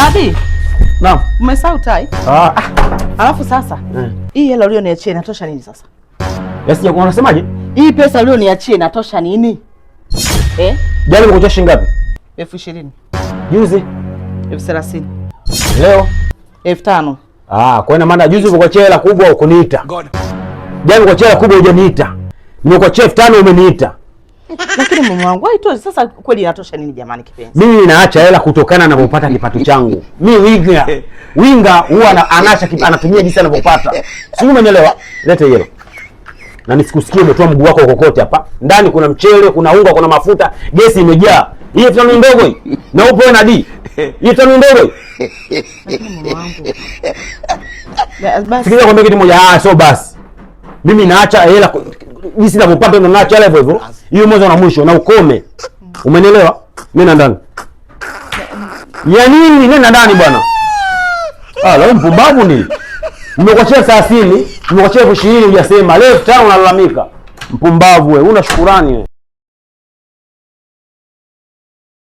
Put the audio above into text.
Babi. Naam. Umesahau tai? Alafu sasa, hii hela ulioniachia inatosha nini sasa? Yasija kwa unasemaje? Hii pesa ulioniachia inatosha nini? Jana umekuja shilingi ngapi? 20,000. Juzi 30,000. leo 5,000. kwa ina maana juzi umekuachia hela kubwa ukuniita. Jana umekuachia hela kubwa hujaniita. Nimekuachia 5,000 umeniita. Lakini mume wangu haitoshi. Sasa kweli inatosha nini jamani kipenzi? Mimi ninaacha hela kutokana na ninapopata kipato changu. Mimi winga huwa anaacha anatumia jinsi anavyopata. Si umeelewa? Leta hilo. Na nisikusikie umetoa mguu wako kokote hapa. Ndani kuna mchele, kuna unga, kuna mafuta, gesi imejaa. Hii 5,000 ndogo hii. Na upo na D. Hii 5,000 ndogo hii. Mume wangu. Basi. Sikiliza kwambia kitu moja, so basi. Mimi naacha hela jinsi ninavyopata ndo naacha hela hivyo hivyo. Hiyo mwanzo na mwisho na ukome. Umenielewa? Mimi na ndani. Ya nini nenda ndani bwana? Leo mpumbavu ni. Nimekuachia 30, nimekuachia 20 hujasema. Leo 5 unalalamika. Mpumbavu wewe, una shukrani wewe.